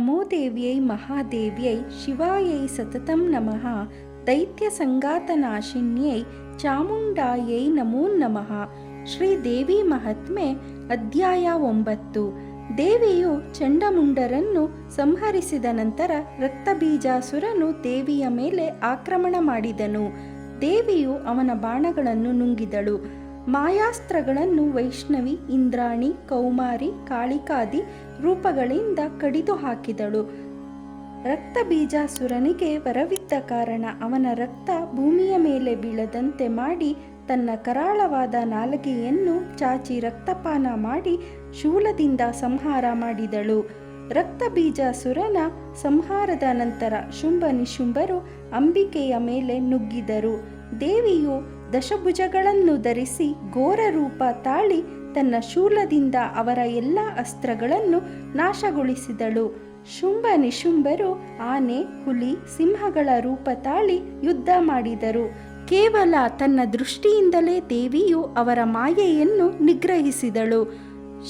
ನಮೋ ದೇವ್ಯೈ ಮಹಾದೇವ್ಯೈ ಶಿವಾಯೈ ಸತತಂ ನಮಃ ದೈತ್ಯಸಂಗಾತನಾಶಿನ್ಯೈ ಚಾಮುಂಡಾಯೈ ನಮೋ ನಮಃ. ಶ್ರೀ ದೇವಿ ಮಹಾತ್ಮೆ ಅಧ್ಯಾಯ 9. ದೇವಿಯು ಚಂಡಮುಂಡರನ್ನು ಸಂಹರಿಸಿದ ನಂತರ ರಕ್ತಬೀಜಾಸುರನು ದೇವಿಯ ಮೇಲೆ ಆಕ್ರಮಣ ಮಾಡಿದನು. ದೇವಿಯು ಅವನ ಬಾಣಗಳನ್ನು ನುಂಗಿದಳು. ಮಾಯಾಸ್ತ್ರಗಳನ್ನು ವೈಷ್ಣವಿ, ಇಂದ್ರಾಣಿ, ಕೌಮಾರಿ, ಕಾಳಿಕಾದಿ ರೂಪಗಳಿಂದ ಕಡಿದು ಹಾಕಿದಳು. ರಕ್ತಬೀಜಾಸುರನಿಗೆ ವರವಿದ್ದ ಕಾರಣ ಅವನ ರಕ್ತ ಭೂಮಿಯ ಮೇಲೆ ಬೀಳದಂತೆ ಮಾಡಿ ತನ್ನ ಕರಾಳವಾದ ನಾಲಿಗೆಯನ್ನು ಚಾಚಿ ರಕ್ತಪಾನ ಮಾಡಿ ಶೂಲದಿಂದ ಸಂಹಾರ ಮಾಡಿದಳು. ರಕ್ತಬೀಜಾಸುರನ ಸಂಹಾರದ ನಂತರ ಶುಂಭ ನಿಶುಂಭರು ಅಂಬಿಕೆಯ ಮೇಲೆ ನುಗ್ಗಿದರು. ದೇವಿಯು ದಶಭುಜಗಳನ್ನು ಧರಿಸಿ ಘೋರ ರೂಪ ತಾಳಿ ತನ್ನ ಶೂಲದಿಂದ ಅವರ ಎಲ್ಲ ಅಸ್ತ್ರಗಳನ್ನು ನಾಶಗೊಳಿಸಿದಳು. ಶುಂಭ ನಿಶುಂಭರು ಆನೆ, ಹುಲಿ, ಸಿಂಹಗಳ ರೂಪ ತಾಳಿ ಯುದ್ಧ ಮಾಡಿದರು. ಕೇವಲ ತನ್ನ ದೃಷ್ಟಿಯಿಂದಲೇ ದೇವಿಯು ಅವರ ಮಾಯೆಯನ್ನು ನಿಗ್ರಹಿಸಿದಳು.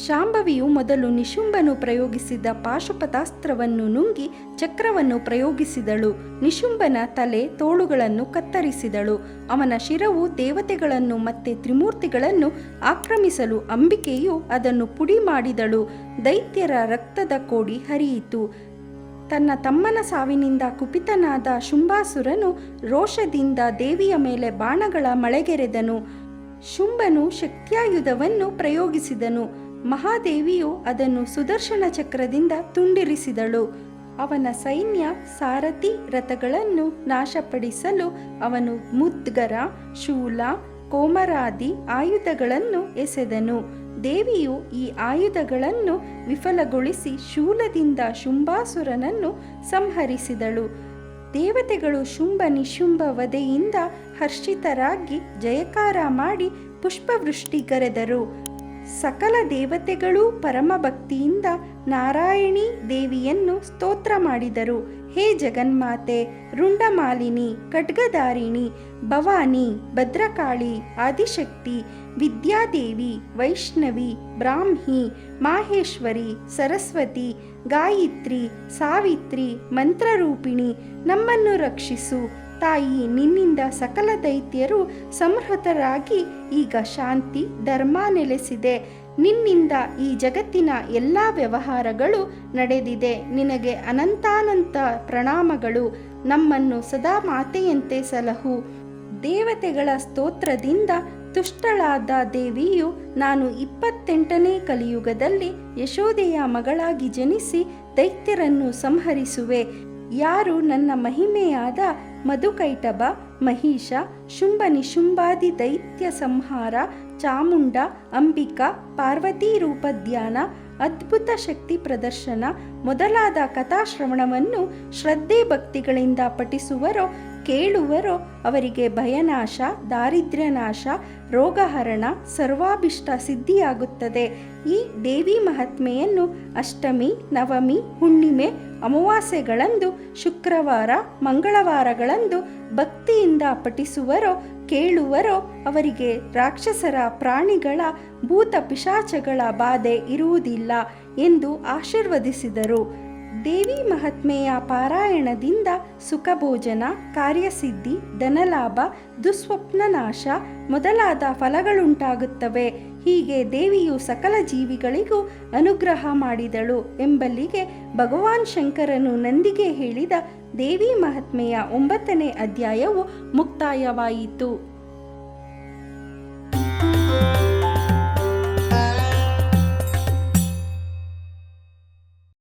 ಶಾಂಭವಿಯು ಮೊದಲು ನಿಶುಂಭನು ಪ್ರಯೋಗಿಸಿದ ಪಾಶುಪತಾಸ್ತ್ರವನ್ನು ನುಂಗಿ ಚಕ್ರವನ್ನು ಪ್ರಯೋಗಿಸಿದಳು. ನಿಶುಂಭನ ತಲೆ ತೋಳುಗಳನ್ನು ಕತ್ತರಿಸಿದಳು. ಅವನ ಶಿರವು ದೇವತೆಗಳನ್ನು ಮತ್ತೆ ತ್ರಿಮೂರ್ತಿಗಳನ್ನು ಆಕ್ರಮಿಸಲು ಅಂಬಿಕೆಯು ಅದನ್ನು ಪುಡಿ ಮಾಡಿದಳು. ದೈತ್ಯರ ರಕ್ತದ ಕೋಡಿ ಹರಿಯಿತು. ತನ್ನ ತಮ್ಮನ ಸಾವಿನಿಂದ ಕುಪಿತನಾದ ಶುಂಭಾಸುರನು ರೋಷದಿಂದ ದೇವಿಯ ಮೇಲೆ ಬಾಣಗಳ ಮಳೆಗೆರೆದನು. ಶುಂಭನು ಶಕ್ತ್ಯಾಯುಧವನ್ನು ಪ್ರಯೋಗಿಸಿದನು. ಮಹಾದೇವಿಯು ಅದನ್ನು ಸುದರ್ಶನ ಚಕ್ರದಿಂದ ತುಂಡಿರಿಸಿದಳು. ಅವನ ಸೈನ್ಯ ಸಾರಥಿ ರಥಗಳನ್ನು ನಾಶಪಡಿಸಲು ಅವನು ಮುದ್ಗರ, ಶೂಲ, ಕೋಮರಾದಿ ಆಯುಧಗಳನ್ನು ಎಸೆದನು. ದೇವಿಯು ಈ ಆಯುಧಗಳನ್ನು ವಿಫಲಗೊಳಿಸಿ ಶೂಲದಿಂದ ಶುಂಭಾಸುರನನ್ನು ಸಂಹರಿಸಿದಳು. ದೇವತೆಗಳು ಶುಂಭ ನಿಶುಂಭ ವಧೆಯಿಂದ ಹರ್ಷಿತರಾಗಿ ಜಯಕಾರ ಮಾಡಿ ಪುಷ್ಪವೃಷ್ಟಿಗರೆದರು. ಸಕಲ ದೇವತೆಗಳೂ ಪರಮ ಭಕ್ತಿಯಿಂದ ನಾರಾಯಣಿ ದೇವಿಯನ್ನು ಸ್ತೋತ್ರ ಮಾಡಿದರು. ಹೇ ಜಗನ್ಮಾತೆ, ರುಂಡಮಾಲಿನಿ, ಖಡ್ಗಧಾರಿಣಿ, ಭವಾನಿ, ಭದ್ರಕಾಳಿ, ಆದಿಶಕ್ತಿ, ವಿದ್ಯಾದೇವಿ, ವೈಷ್ಣವಿ, ಬ್ರಾಹ್ಮಿ, ಮಾಹೇಶ್ವರಿ, ಸರಸ್ವತಿ, ಗಾಯತ್ರಿ, ಸಾವಿತ್ರಿ, ಮಂತ್ರರೂಪಿಣಿ, ನಮ್ಮನ್ನು ರಕ್ಷಿಸು. ತಾಯಿ, ನಿನ್ನಿಂದ ಸಕಲ ದೈತ್ಯರು ಸಂಹೃತರಾಗಿ ಈಗ ಶಾಂತಿ ಧರ್ಮ ನೆಲೆಸಿದೆ. ನಿನ್ನಿಂದ ಈ ಜಗತ್ತಿನ ಎಲ್ಲ ವ್ಯವಹಾರಗಳು ನಡೆದಿದೆ. ನಿನಗೆ ಅನಂತಾನಂತ ಪ್ರಣಾಮಗಳು. ನಮ್ಮನ್ನು ಸದಾ ಮಾತೆಯಂತೆ ಸಲಹು. ದೇವತೆಗಳ ಸ್ತೋತ್ರದಿಂದ ತುಷ್ಟಳಾದ ದೇವಿಯು ನಾನು 28ನೇ ಕಲಿಯುಗದಲ್ಲಿ ಯಶೋದೆಯ ಮಗಳಾಗಿ ಜನಿಸಿ ದೈತ್ಯರನ್ನು ಸಂಹರಿಸುವೆ. ಯಾರು ನನ್ನ ಮಹಿಮೆಯಾದ ಮಧುಕೈಟಭ, ಮಹಿಷ, ಶುಂಭ ನಿಶುಂಭಾದಿ ದೈತ್ಯ ಸಂಹಾರ, ಚಾಮುಂಡ, ಅಂಬಿಕಾ, ಪಾರ್ವತಿ ರೂಪ ಧ್ಯಾನ, ಅದ್ಭುತ ಶಕ್ತಿ ಪ್ರದರ್ಶನ ಮೊದಲಾದ ಕಥಾಶ್ರವಣವನ್ನು ಶ್ರದ್ಧೆ ಭಕ್ತಿಗಳಿಂದ ಪಠಿಸುವರೋ ಕೇಳುವರೋ ಅವರಿಗೆ ಭಯನಾಶ, ದಾರಿದ್ರ್ಯನಾಶ, ರೋಗಹರಣ, ಸರ್ವಾಭಿಷ್ಟ ಸಿದ್ಧಿಯಾಗುತ್ತದೆ. ಈ ದೇವಿ ಮಹಾತ್ಮೆಯನ್ನು ಅಷ್ಟಮಿ, ನವಮಿ, ಹುಣ್ಣಿಮೆ, ಅಮಾವಾಸ್ಯೆಗಳಂದು, ಶುಕ್ರವಾರ, ಮಂಗಳವಾರಗಳಂದು ಭಕ್ತಿಯಿಂದ ಪಠಿಸುವರೋ ಕೇಳುವರೋ ಅವರಿಗೆ ರಾಕ್ಷಸರ, ಪ್ರಾಣಿಗಳ, ಭೂತ ಪಿಶಾಚಗಳ ಬಾಧೆ ಇರುವುದಿಲ್ಲ ಎಂದು ಆಶೀರ್ವದಿಸಿದರು. ದೇವಿ ಮಹಾತ್ಮೆಯ ಪಾರಾಯಣದಿಂದ ಸುಖಭೋಜನ, ಕಾರ್ಯಸಿದ್ಧಿ, ಧನಲಾಭ, ದುಸ್ವಪ್ನನಾಶ ಮೊದಲಾದ ಫಲಗಳುಂಟಾಗುತ್ತವೆ. ಹೀಗೆ ದೇವಿಯು ಸಕಲ ಜೀವಿಗಳಿಗೂ ಅನುಗ್ರಹ ಮಾಡಿದಳು ಎಂಬಲ್ಲಿಗೆ ಭಗವಾನ್ ಶಂಕರನು ನಂದಿಗೆ ಹೇಳಿದ ದೇವಿ ಮಹಾತ್ಮೆಯ 9ನೇ ಅಧ್ಯಾಯವು ಮುಕ್ತಾಯವಾಯಿತು.